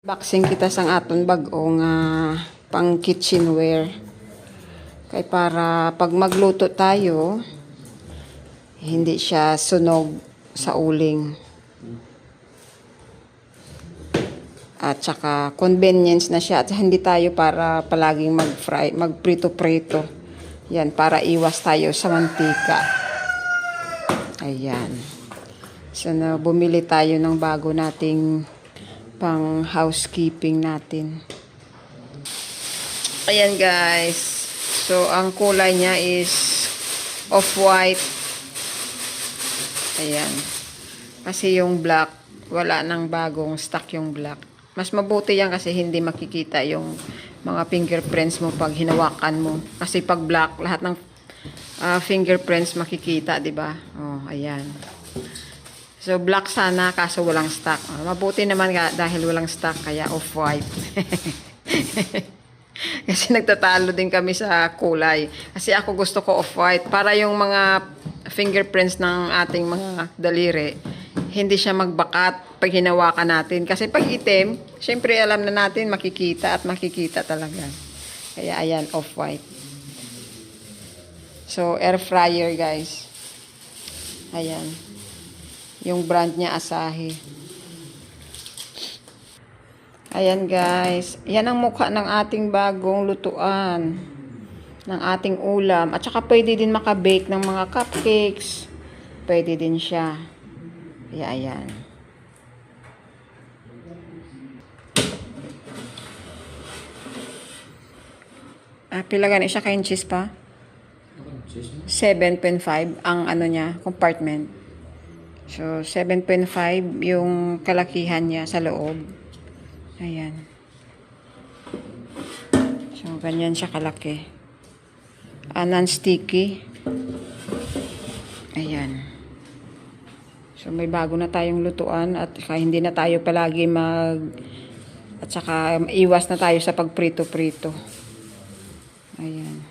Boxing kita sang aton bagong pang kitchenware. Kay para pag magluto tayo, hindi siya sunog sa uling. At saka convenience na siya at hindi tayo para palaging mag-fry, magprito-prito. Yan, para iwas tayo sa mantika. Ayan. So, bumili tayo ng bago nating pang housekeeping natin. Ayan guys. So, ang kulay niya is off-white. Ayan. Kasi yung black, wala nang bagong stock yung black. Mas mabuti yan kasi hindi makikita yung mga fingerprints mo pag hinawakan mo. Kasi pag black, lahat ng fingerprints makikita, di ba? Oh, ayan. So, black sana kaso walang stock. Mabuti naman dahil walang stock kaya off-white. Kasi nagtatalo din kami sa kulay. Kasi ako gusto ko off-white. Para yung mga fingerprints ng ating mga daliri, hindi siya magbakat pag hinawakan natin. Kasi pag itim, syempre alam na natin makikita at makikita talaga. Kaya ayan, off-white. So, air fryer guys. Ayan. Yung brand niya Asahi. Ayan guys. Yan ang mukha ng ating bagong lutuan. Ng ating ulam. At saka pwede din makabake ng mga cupcakes. Pwede din siya. Kaya ayan. Pila gani siya kayong cheese pa? 7.5 ang ano niya, compartment. So, 7.5 yung kalakihan niya sa loob. Ayan. So, ganyan siya kalaki. Non-sticky. Ayan. So, may bago na tayong lutuan at hindi na tayo palagi at saka iwas na tayo sa pagprito-prito. Ayan.